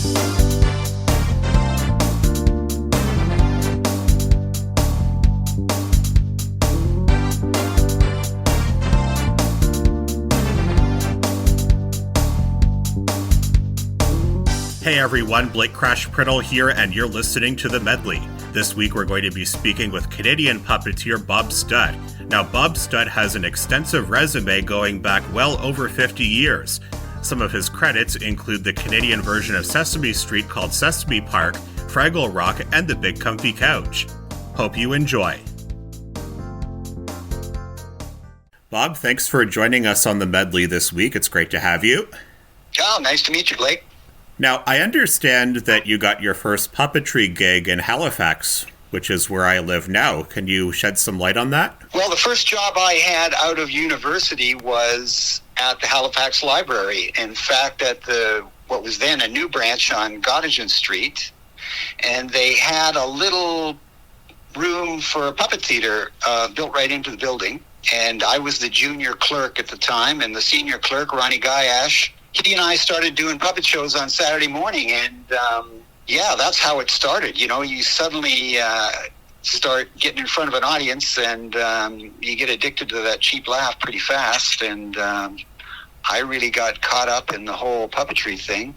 Hey everyone, Blake Crash Priddle here, and you're listening to The Medley. This week we're going to be speaking with Canadian puppeteer Bob Stutt. Now, Bob Stutt has an extensive resume going back well over 50 years. Some of his credits include the Canadian version of Sesame Street called Sesame Park, Fraggle Rock, and The Big Comfy Couch. Hope you enjoy. Bob, thanks for joining us on The Medley this week. It's great to have you. Oh, nice to meet you, Blake. Now, I understand that you got your first puppetry gig in Halifax, which is where I live now. Can you shed some light on that? Well, the first job I had out of university was at the Halifax Library. In fact, at what was then a new branch on Gottingen Street. And they had a little room for a puppet theater built right into the building. And I was the junior clerk at the time, and the senior clerk, Ronnie Guyash, he and I started doing puppet shows on Saturday morning, and that's how it started. You know, you suddenly start getting in front of an audience, and you get addicted to that cheap laugh pretty fast, and I really got caught up in the whole puppetry thing.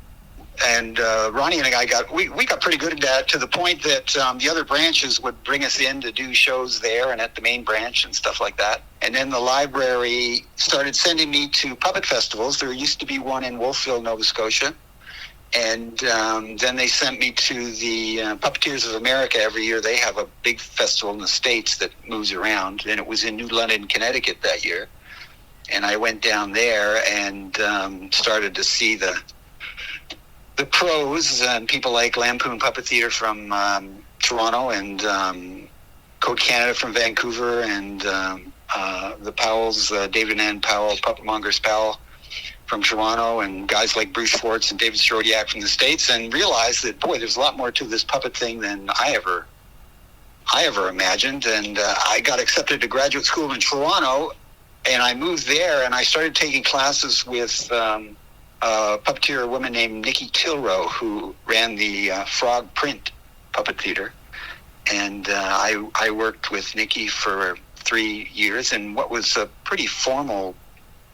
And Ronnie and I got pretty good at that, to the point that the other branches would bring us in to do shows there and at the main branch and stuff like that. And then the library started sending me to puppet festivals. There used to be one in Wolfville, Nova Scotia. And then they sent me to the Puppeteers of America. Every year they have a big festival in the States that moves around. And it was in New London, Connecticut that year. And I went down there and started to see the pros and people like Lampoon Puppet Theater from Toronto, and Code Canada from Vancouver, and the Powells, David and Ann Powell, Puppet Mongers Powell from Toronto, and guys like Bruce Schwartz and David Strodiak from the States, and realized that, boy, there's a lot more to this puppet thing than I ever imagined. And I got accepted to graduate school in Toronto, and I moved there, and I started taking classes with a puppeteer, a woman named Nikki Tilrow, who ran the Frog Print Puppet Theater. And I worked with Nikki for 3 years in what was a pretty formal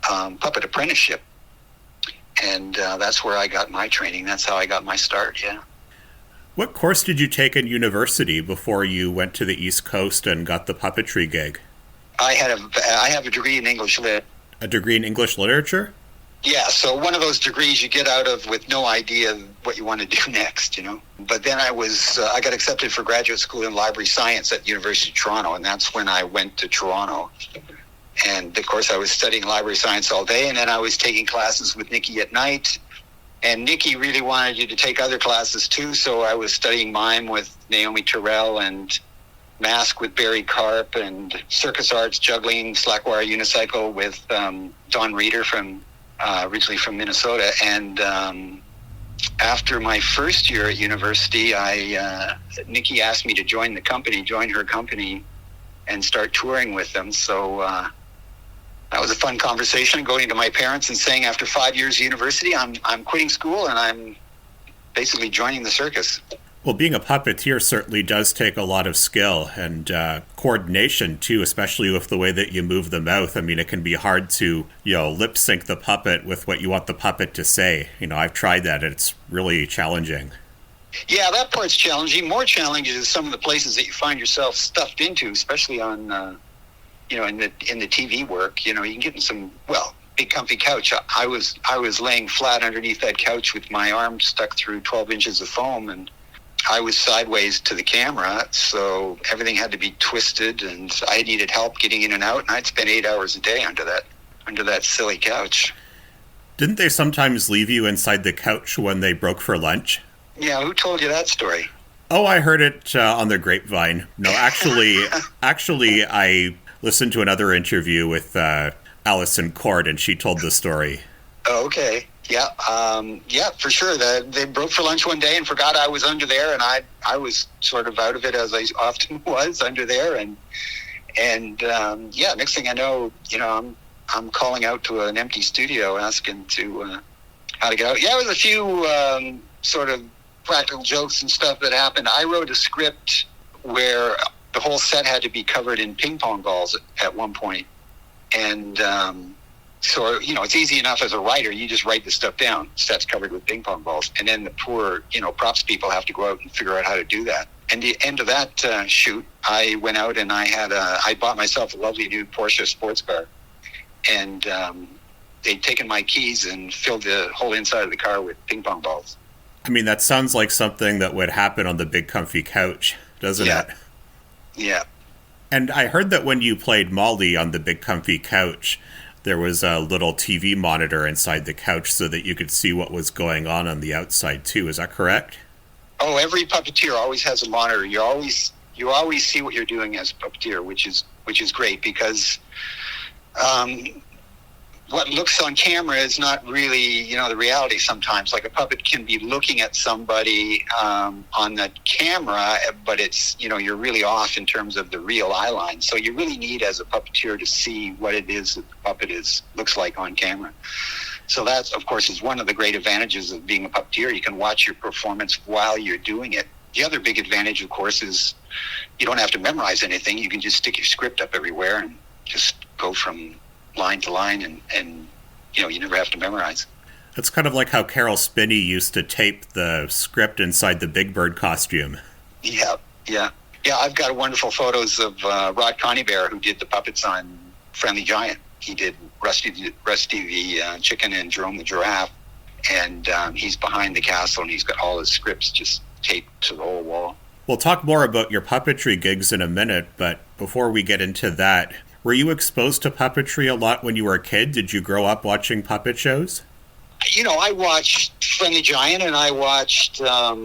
puppet apprenticeship. And that's where I got my training. That's how I got my start, yeah. What course did you take in university before you went to the East Coast and got the puppetry gig? I have a degree in English Lit. A degree in English literature? Yeah, so one of those degrees you get out of with no idea what you want to do next, you know. But then I got accepted for graduate school in library science at the University of Toronto, and that's when I went to Toronto. And, of course, I was studying library science all day, and then I was taking classes with Nikki at night. And Nikki really wanted you to take other classes, too, so I was studying mime with Naomi Terrell, and mask with Barry Karp, and circus arts, juggling, slackwire unicycle with Don Reeder originally from Minnesota. And after my first year at university, Nikki asked me to join her company, and start touring with them. So that was a fun conversation, going to my parents and saying, after 5 years of university, I'm quitting school and I'm basically joining the circus. Well, being a puppeteer certainly does take a lot of skill and coordination, too, especially with the way that you move the mouth. I mean, it can be hard to, lip sync the puppet with what you want the puppet to say. I've tried that, and it's really challenging. Yeah, that part's challenging. More challenging is some of the places that you find yourself stuffed into, especially on, in the TV work. You can get in some, Big Comfy Couch. I was laying flat underneath that couch with my arm stuck through 12 inches of foam, and I was sideways to the camera, so everything had to be twisted, and I needed help getting in and out, and I'd spend 8 hours a day under that silly couch. Didn't they sometimes leave you inside the couch when they broke for lunch? Yeah, who told you that story? Oh, I heard it on the grapevine. No, actually, I listened to another interview with Allison Cord, and she told the story. Oh, okay. Yeah, for sure. They broke for lunch one day and forgot I was under there, and I was sort of out of it, as I often was under there, and next thing I know, I'm calling out to an empty studio asking to how to get out. Yeah, it was a few sort of practical jokes and stuff that happened. I wrote a script where the whole set had to be covered in ping pong balls at one point. And so, it's easy enough as a writer. You just write the stuff down. Set's covered with ping pong balls. And then the poor, props people have to go out and figure out how to do that. And the end of that shoot, I went out and I bought myself a lovely new Porsche sports car. And they'd taken my keys and filled the whole inside of the car with ping pong balls. I mean, that sounds like something that would happen on the big comfy couch, doesn't it? Yeah. And I heard that when you played Molly on the big comfy couch, there was a little TV monitor inside the couch so that you could see what was going on the outside too. Is that correct? Oh, every puppeteer always has a monitor. You always see what you're doing as a puppeteer, which is great, because what looks on camera is not really, the reality sometimes. Like a puppet can be looking at somebody on the camera, but it's, you're really off in terms of the real eye line. So you really need, as a puppeteer, to see what it is that the puppet looks like on camera. So that, of course, is one of the great advantages of being a puppeteer. You can watch your performance while you're doing it. The other big advantage, of course, is you don't have to memorize anything. You can just stick your script up everywhere and just go from line to line, and you never have to memorize. It's kind of like how Carol Spinney used to tape the script inside the Big Bird costume. Yeah. I've got wonderful photos of Rod Conybeare, who did the puppets on Friendly Giant. He did Rusty the chicken and Jerome the giraffe, and he's behind the castle, and he's got all his scripts just taped to the whole wall. We'll talk more about your puppetry gigs in a minute, but before we get into that, were you exposed to puppetry a lot when you were a kid? Did you grow up watching puppet shows? I watched Friendly Giant, and I watched, stuff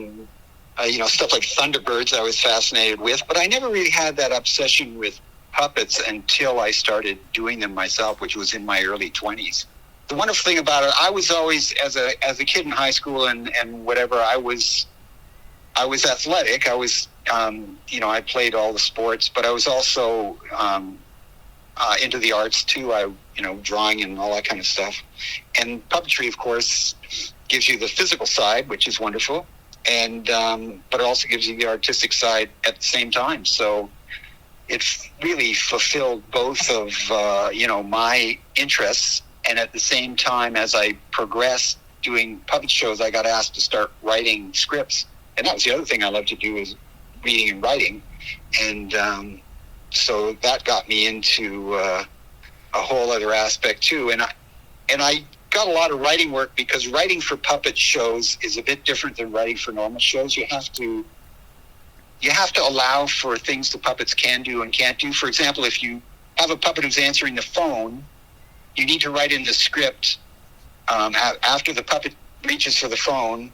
like Thunderbirds I was fascinated with, but I never really had that obsession with puppets until I started doing them myself, which was in my early 20s. The wonderful thing about it, I was always, as a kid in high school and whatever, I was athletic. I was, I played all the sports, but I was also into the arts too. Drawing and all that kind of stuff. And puppetry, of course, gives you the physical side, which is wonderful, and but it also gives you the artistic side at the same time. So it really fulfilled both of my interests, and at the same time, as I progressed doing puppet shows, I got asked to start writing scripts, and that was the other thing I loved to do, is reading and writing, and so that got me into a whole other aspect too. And I got a lot of writing work, because writing for puppet shows is a bit different than writing for normal shows. You have to allow for things the puppets can do and can't do. For example, if you have a puppet who's answering the phone, you need to write in the script, after the puppet reaches for the phone,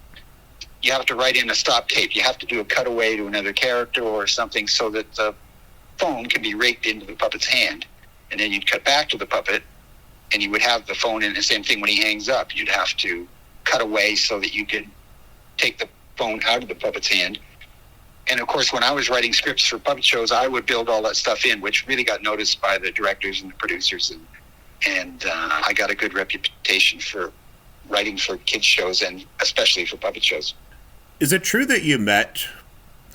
you have to write in a stop tape. You have to do a cutaway to another character or something, so that the phone can be raked into the puppet's hand. And then you'd cut back to the puppet, and you would have the phone in. The same thing when he hangs up. You'd have to cut away so that you could take the phone out of the puppet's hand. And of course, when I was writing scripts for puppet shows, I would build all that stuff in, which really got noticed by the directors and the producers. And I got a good reputation for writing for kids shows, and especially for puppet shows. Is it true that you met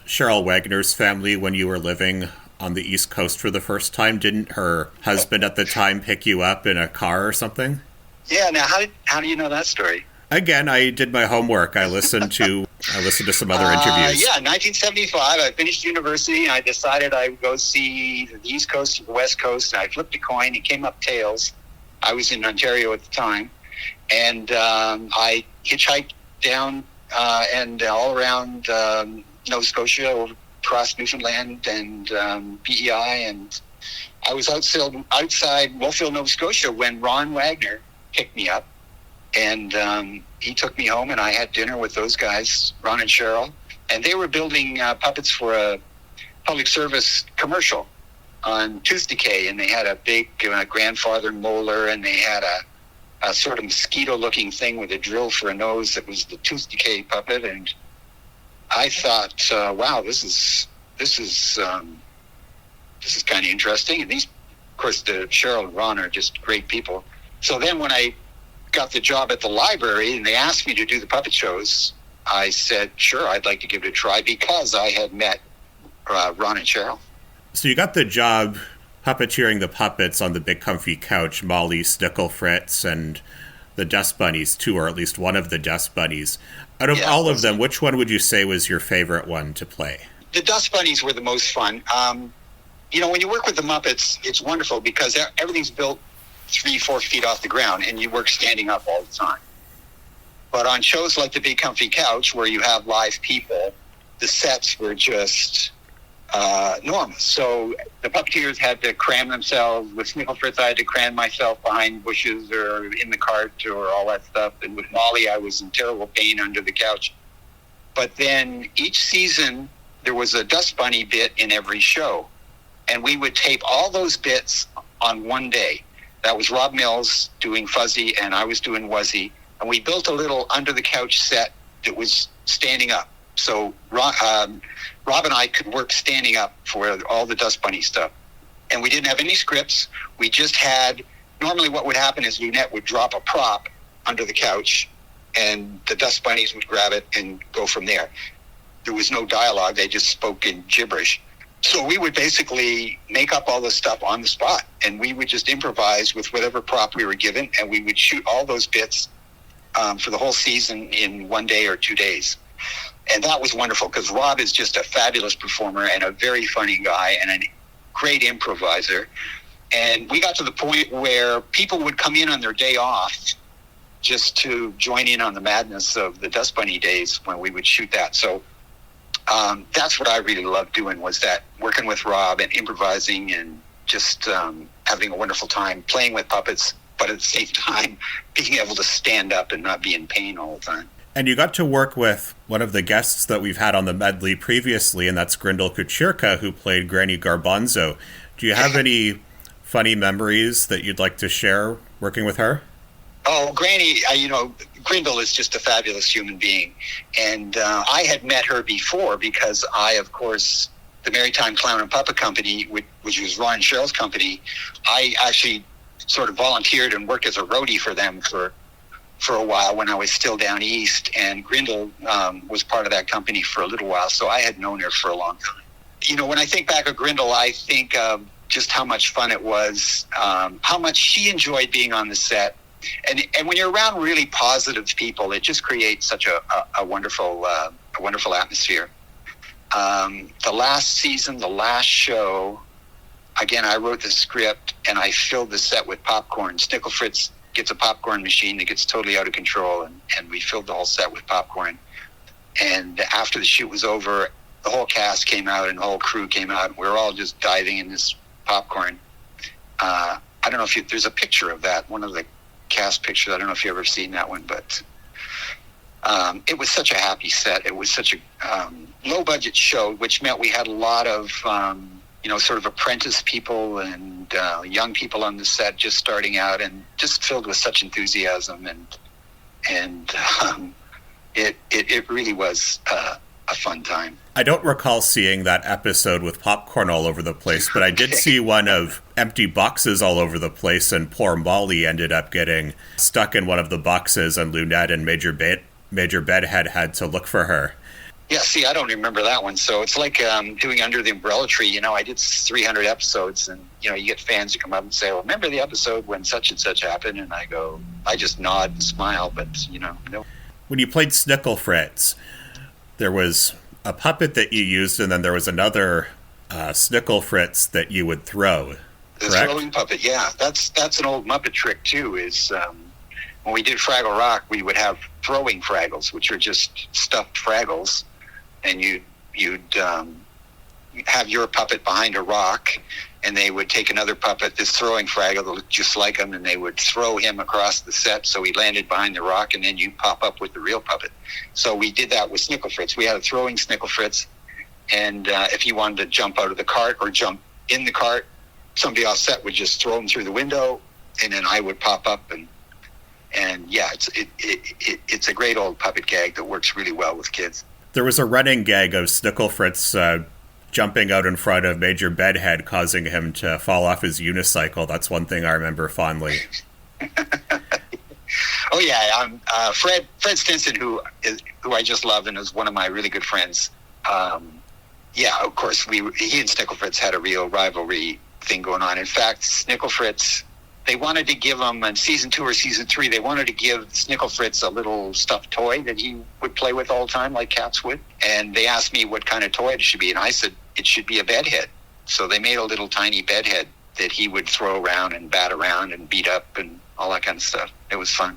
Cheryl Wagner's family when you were living on the East Coast for the first time? Didn't her husband at the time pick you up in a car or something? Yeah. Now, how do you know that story? Again, I did my homework. I listened to some other interviews. 1975. I finished university, and I decided I would go see the East Coast and the West Coast. And I flipped a coin. It came up tails. I was in Ontario at the time, and I hitchhiked down and all around Nova Scotia, over across Newfoundland and PEI, and I was outside Wolfville, Nova Scotia, when Ron Wagner picked me up, and he took me home, and I had dinner with those guys, Ron and Cheryl, and they were building puppets for a public service commercial on tooth decay, and they had a big grandfather molar, and they had a sort of mosquito-looking thing with a drill for a nose that was the tooth decay puppet. And I thought, wow, this is kind of interesting. And these, of course, the Cheryl and Ron are just great people. So then when I got the job at the library and they asked me to do the puppet shows, I said, sure, I'd like to give it a try because I had met Ron and Cheryl. So you got the job puppeteering the puppets on the Big Comfy Couch, Molly, Stickle Fritz, and the Dust Bunnies too, or at least one of the Dust Bunnies. Out of all of them, which one would you say was your favorite one to play? The Dust Bunnies were the most fun. When you work with the Muppets, it's wonderful because everything's built 3-4 feet off the ground, and you work standing up all the time. But on shows like the Big Comfy Couch, where you have live people, the sets were just enormous. So the puppeteers had to cram themselves. With Snickle Fritz, I had to cram myself behind bushes or in the cart or all that stuff. And with Molly, I was in terrible pain under the couch. But then each season, there was a Dust Bunny bit in every show. And we would tape all those bits on one day. That was Rob Mills doing Fuzzy, and I was doing Wuzzy. And we built a little under-the-couch set that was standing up. So Rob and I could work standing up for all the Dust Bunny stuff. And we didn't have any scripts. We just had, normally what would happen is Lunette would drop a prop under the couch, and the Dust Bunnies would grab it and go from there. There was no dialogue. They just spoke in gibberish. So we would basically make up all this stuff on the spot, and we would just improvise with whatever prop we were given, and we would shoot all those bits for the whole season in 1 day or 2 days. And that was wonderful because Rob is just a fabulous performer and a very funny guy and a great improviser. And we got to the point where people would come in on their day off just to join in on the madness of the Dust Bunny days when we would shoot that. So that's what I really loved doing, was that working with Rob and improvising and just having a wonderful time playing with puppets, but at the same time being able to stand up and not be in pain all the time. And you got to work with one of the guests that we've had on the medley previously, and that's Grindel Kuchirka, who played Granny Garbanzo. Do you have any funny memories that you'd like to share working with her? Oh, Granny, Grindel is just a fabulous human being. And I had met her before because I, of course, the Maritime Clown and Puppet Company, which was Ron and Cheryl's company, I actually sort of volunteered and worked as a roadie for them for a while when I was still down east. And Grindel was part of that company for a little while, so I had known her for a long time. When I think back of Grindel, I think of just how much fun it was, how much she enjoyed being on the set. And when you're around really positive people, it just creates such a wonderful atmosphere. The last season, the last show, again, I wrote the script and I filled the set with popcorn. Stickle Fritz gets a popcorn machine that gets totally out of control, and we filled the whole set with popcorn. And after the shoot was over, the whole cast came out and the whole crew came out, and we were all just diving in this popcorn. I don't know if there's a picture of that, one of the cast pictures. I don't know if you've ever seen that one, but it was such a happy set. It was such a low-budget show, which meant we had a lot of sort of apprentice people and young people on the set just starting out, and just filled with such enthusiasm, and it really was a fun time. I don't recall seeing that episode with popcorn all over the place, but I did see one of empty boxes all over the place, and poor Molly ended up getting stuck in one of the boxes, and Lunette and Major Bedhead had to look for her. Yeah, see, I don't remember that one. So it's like doing Under the Umbrella Tree. I did 300 episodes, and, you get fans who come up and say, well, remember the episode when such and such happened? And I just nod and smile, but, no. When you played Snickle Fritz, there was a puppet that you used, and then there was another Snickle Fritz that you would throw, The correct? throwing puppet, yeah. That's an old Muppet trick, too, is when we did Fraggle Rock, we would have throwing Fraggles, which are just stuffed Fraggles. And you'd have your puppet behind a rock, and they would take another puppet, this throwing Fraggle that looked just like him, and they would throw him across the set so he landed behind the rock, and then you pop up with the real puppet. So we did that with Snickle Fritz. We had a throwing Snickle Fritz, and if he wanted to jump out of the cart or jump in the cart, somebody off set would just throw him through the window, and then I would pop up, and yeah, it's a great old puppet gag that works really well with kids. There was a running gag of Snickle Fritz jumping out in front of Major Bedhead, causing him to fall off his unicycle. That's one thing I remember fondly. Oh yeah, Fred Stinson, who I just love and is one of my really good friends. Yeah, of course, he and Snicklefritz had a real rivalry thing going on. In fact, Snicklefritz, they wanted to give him in season 2 or season 3, they wanted to give Snicklefritz a little stuffed toy that he would play with all the time, like cats would. And they asked me what kind of toy it should be, and I said it should be a bedhead. So they made a little tiny bedhead that he would throw around and bat around and beat up and all that kind of stuff. It was fun.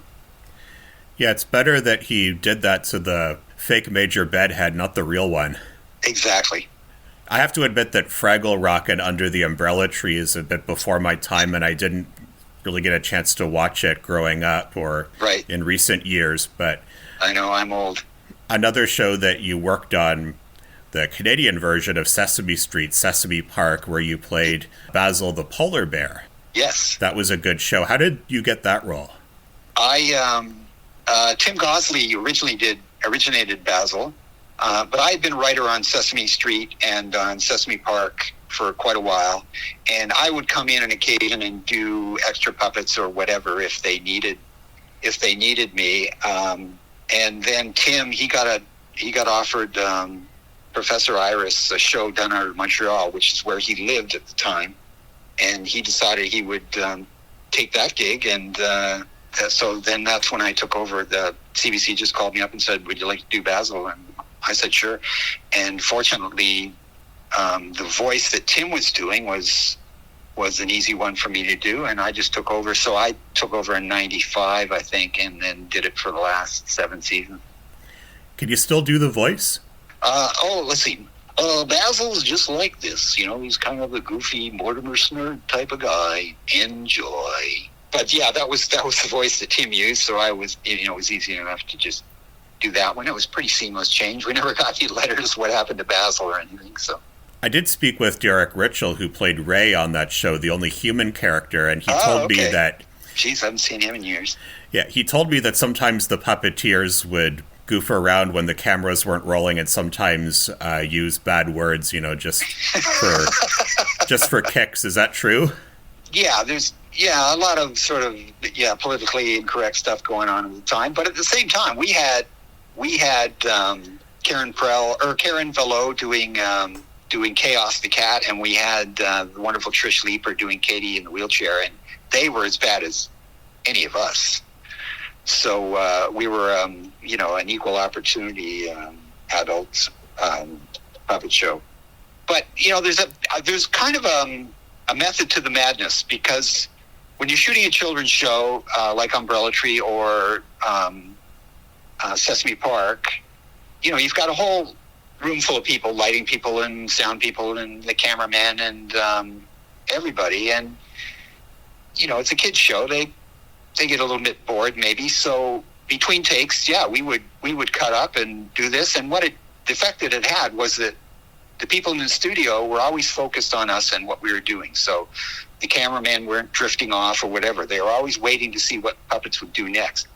Yeah, it's better that he did that to the fake Major Bedhead, not the real one. Exactly. I have to admit that Fraggle Rock and Under the Umbrella Tree is a bit before my time, and I didn't really get a chance to watch it growing up or in recent years. But I know, I'm old. Another show that you worked on, the Canadian version of Sesame Street, Sesame Park, where you played Basil the polar bear. Yes. That was a good show. How did you get that role? Tim Gosley originated Basil, but I had been writer on Sesame Street and on Sesame Park for quite a while, and I would come in on occasion and do extra puppets or whatever if they needed me. And then Tim, he got offered Professor Iris, a show done out of Montreal, which is where he lived at the time, and he decided he would take that gig, and so then that's when I took over. The CBC just called me up and said, would you like to do Basil? And I said, sure. And fortunately, the voice that Tim was doing was an easy one for me to do, and I just took over. So I took over in 95, I think, and then did it for the last 7 seasons. Can you still do the voice? Let's see. Basil's just like this, he's kind of a goofy Mortimer Snurd type of guy. Enjoy. But yeah, that was the voice that Tim used, so it was easy enough to just do that one. It was pretty seamless change. We never got any letters what happened to Basil or anything, so. I did speak with Derek Ritchell, who played Ray on that show, the only human character, and he told me that... Jeez, I haven't seen him in years. Yeah, he told me that sometimes the puppeteers would goof around when the cameras weren't rolling and sometimes use bad words, just for kicks. Is that true? Yeah, there's a lot of sort of politically incorrect stuff going on at the time, but at the same time, we had Karen Velo doing Chaos the Cat, and we had the wonderful Trish Leeper doing Katie in the wheelchair, and they were as bad as any of us. So we were, an equal opportunity adult puppet show. But there's kind of a method to the madness, because when you're shooting a children's show like Umbrella Tree or Sesame Park, you've got a whole room full of people, lighting people and sound people and the cameraman and everybody. And, it's a kid's show. They get a little bit bored maybe. So between takes, we would cut up and do this. And the effect that it had was that the people in the studio were always focused on us and what we were doing. So the cameramen weren't drifting off or whatever. They were always waiting to see what puppets would do next.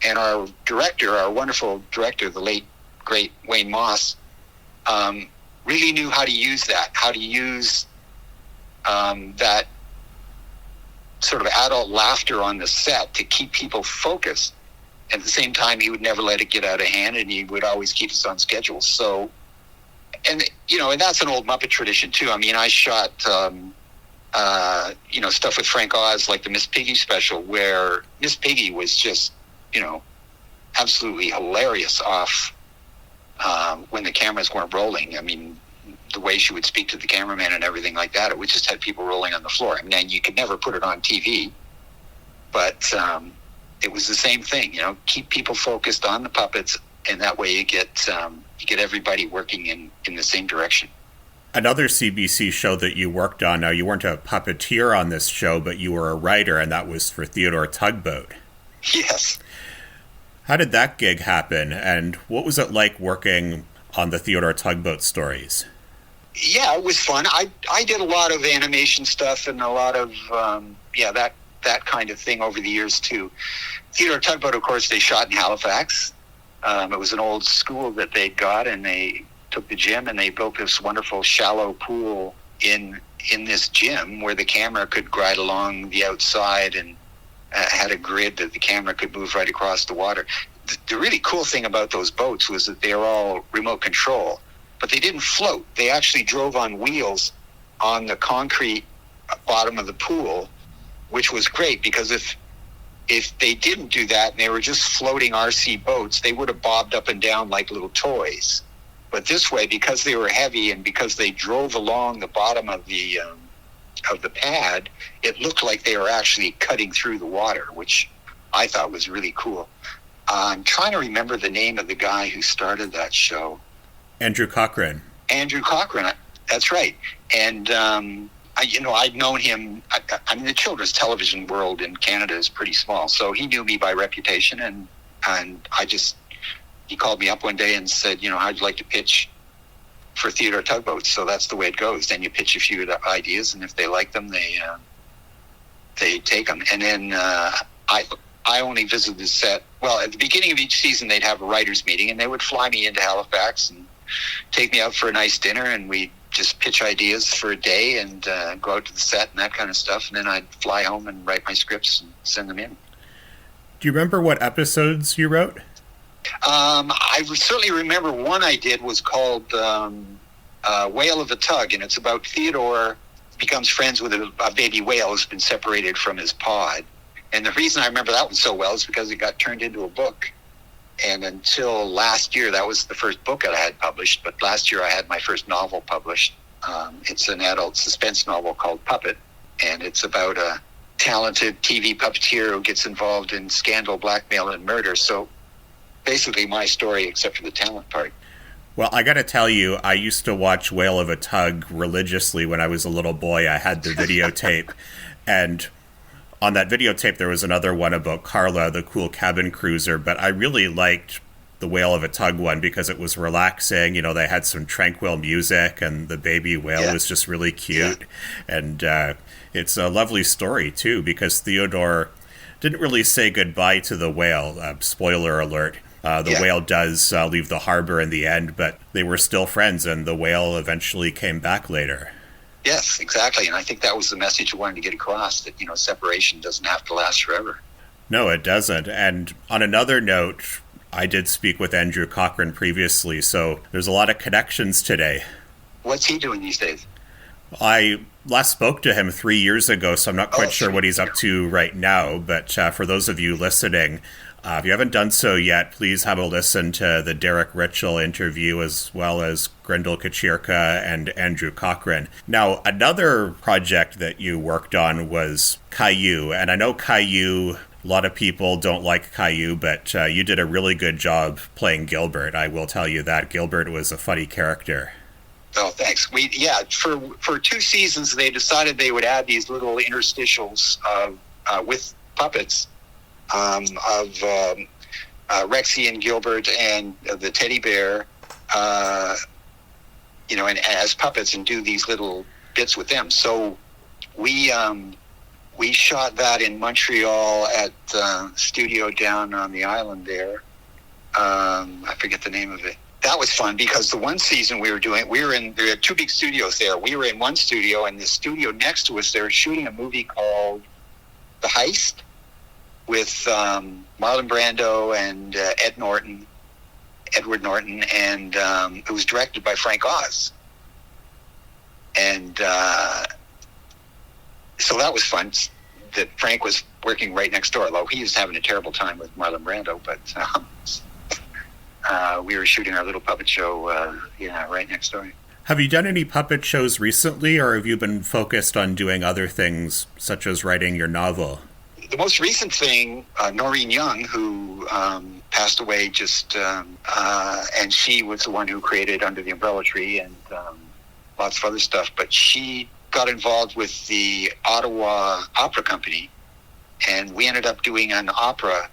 And our wonderful director, the late, great Wayne Moss, really knew how to use that sort of adult laughter on the set to keep people focused. At the same time, he would never let it get out of hand, and he would always keep us on schedule. So, and that's an old Muppet tradition too. I mean, I shot, stuff with Frank Oz, like the Miss Piggy special, where Miss Piggy was just, absolutely hilarious off when the cameras weren't rolling. I mean, the way she would speak to the cameraman and everything like that, it would just have people rolling on the floor. I mean, and you could never put it on TV, but it was the same thing. Keep people focused on the puppets, and that way you get everybody working in the same direction. Another CBC show that you worked on, now you weren't a puppeteer on this show, but you were a writer, and that was for Theodore Tugboat. Yes. How did that gig happen, and what was it like working on the Theodore Tugboat stories? Yeah, it was fun. I did a lot of animation stuff and a lot of, that kind of thing over the years, too. Theodore Tugboat, of course, they shot in Halifax. It was an old school that they got, and they took the gym and they built this wonderful shallow pool in this gym where the camera could glide along the outside and had a grid that the camera could move right across the water. The really cool thing about those boats was that they were all remote control, but they didn't float. They actually drove on wheels on the concrete bottom of the pool, which was great because if they didn't do that and they were just floating RC boats, they would have bobbed up and down like little toys. But this way, because they were heavy and because they drove along the bottom of the pad, it looked like they were actually cutting through the water, which I thought was really cool. I'm trying to remember the name of the guy who started that show. Andrew Cochran. Andrew Cochran, that's right. And I'd known him. I mean, the children's television world in Canada is pretty small, so he knew me by reputation, and he called me up one day and said, how'd you like to pitch for Theodore Tugboats? So that's the way it goes. Then you pitch a few ideas, and if they like them, they take them. And then I only visited the set. Well, at the beginning of each season, they'd have a writers' meeting, and they would fly me into Halifax and take me out for a nice dinner, and we'd just pitch ideas for a day and go out to the set and that kind of stuff. And then I'd fly home and write my scripts and send them in. Do you remember what episodes you wrote? I certainly remember one I did was called Whale of a Tug, and it's about Theodore becomes friends with a baby whale who's been separated from his pod. And the reason I remember that one so well is because it got turned into a book. And until last year, that was the first book that I had published. But last year I had my first novel published. It's an adult suspense novel called Puppet. And it's about a talented TV puppeteer who gets involved in scandal, blackmail, and murder. So basically my story, except for the talent part. Well, I got to tell you, I used to watch Whale of a Tug religiously when I was a little boy. I had the videotape. And on that videotape, there was another one about Carla, the cool cabin cruiser, but I really liked the Whale of a Tug one because it was relaxing. They had some tranquil music, and the baby whale was just really cute. Yeah. And it's a lovely story, too, because Theodore didn't really say goodbye to the whale. Spoiler alert. The whale does leave the harbor in the end, but they were still friends, and the whale eventually came back later. Yes, exactly. And I think that was the message we wanted to get across, that, separation doesn't have to last forever. No, it doesn't. And on another note, I did speak with Andrew Cochran previously, so there's a lot of connections today. What's he doing these days? I last spoke to him 3 years ago, so I'm not quite sure what he's up to right now. But for those of you listening, if you haven't done so yet, please have a listen to the Derek Ritchell interview, as well as Grendel Kaczyrka and Andrew Cochran. Now, another project that you worked on was Caillou. And I know Caillou, a lot of people don't like Caillou, but you did a really good job playing Gilbert. I will tell you that. Gilbert was a funny character. Oh, thanks. For 2 seasons, they decided they would add these little interstitials with puppets of Rexy and Gilbert and the teddy bear, and as puppets, and do these little bits with them. So we shot that in Montreal at studio down on the island there. I forget the name of it. That was fun because the one season there were 2 big studios there. We were in one studio, and the studio next to us, they were shooting a movie called The Heist with Marlon Brando and Edward Norton, and it was directed by Frank Oz. And so that was fun, that Frank was working right next door, although he was having a terrible time with Marlon Brando, but we were shooting our little puppet show right next door. Have you done any puppet shows recently, or have you been focused on doing other things, such as writing your novel? The most recent thing, Noreen Young, who passed away and she was the one who created Under the Umbrella Tree and lots of other stuff, but she got involved with the Ottawa Opera Company, and we ended up doing an opera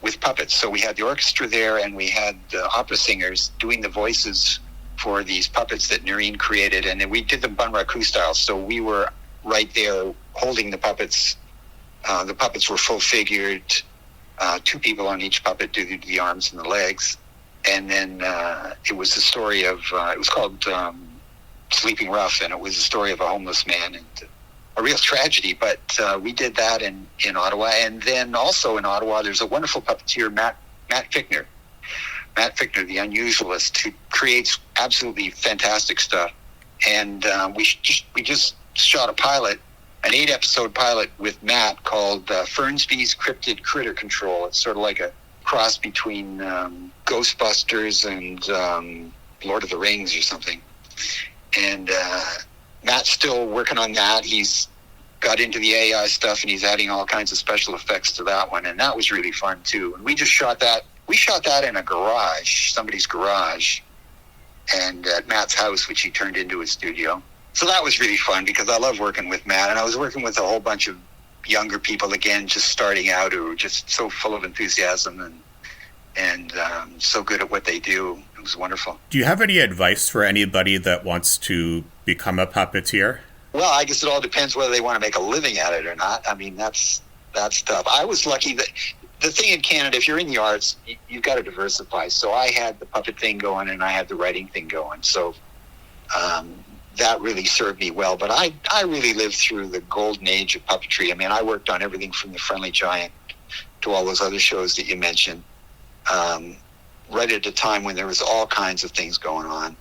with puppets. So we had the orchestra there, and we had the opera singers doing the voices for these puppets that Noreen created, and then we did them Bunraku style. So we were right there holding the puppets. The puppets were full-figured, 2 people on each puppet do the arms and the legs. And then it was the story of, it was called Sleeping Rough, and it was the story of a homeless man. And a real tragedy, but we did that in Ottawa. And then also in Ottawa, there's a wonderful puppeteer, Matt Fickner. Matt Fickner, the unusualist, who creates absolutely fantastic stuff. And we just shot a pilot, an 8-episode pilot with Matt called Fernsby's Cryptid Critter Control. It's sort of like a cross between Ghostbusters and Lord of the Rings or something. And Matt's still working on that. He's got into the AI stuff, and he's adding all kinds of special effects to that one. And that was really fun, too. And we just shot that. We shot that in a garage, somebody's garage, and at Matt's house, which he turned into a studio. So that was really fun because I love working with Matt. And I was working with a whole bunch of younger people, again, just starting out, who were just so full of enthusiasm and so good at what they do. It was wonderful. Do you have any advice for anybody that wants to become a puppeteer? Well, I guess it all depends whether they want to make a living at it or not. I mean, that's tough. I was lucky that the thing in Canada, if you're in the arts, you've got to diversify. So I had the puppet thing going and I had the writing thing going. So that really served me well. But I really lived through the golden age of puppetry. I mean, I worked on everything from The Friendly Giant to all those other shows that you mentioned, right at a time when there was all kinds of things going on,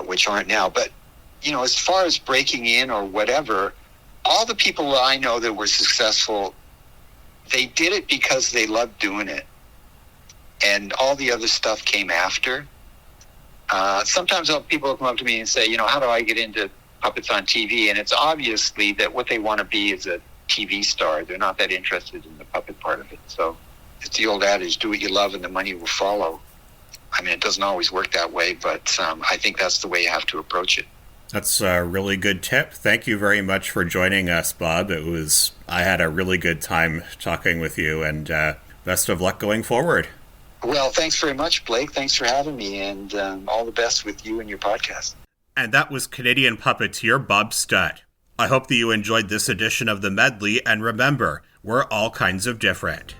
which aren't now. But, you know, as far as breaking in or whatever, all the people I know that were successful, they did it because they loved doing it. And all the other stuff came after. Sometimes people will come up to me and say, you know, how do I get into puppets on TV? And it's obviously that what they want to be is a TV star. They're not that interested in the puppet part of it. So it's the old adage, do what you love and the money will follow. I mean, it doesn't always work that way, but I think that's the way you have to approach it. That's a really good tip. Thank you very much for joining us, Bob. I had a really good time talking with you, and best of luck going forward. Well, thanks very much, Blake. Thanks for having me, and all the best with you and your podcast. And that was Canadian puppeteer Bob Stutt. I hope that you enjoyed this edition of The Medley, and remember, we're all kinds of different.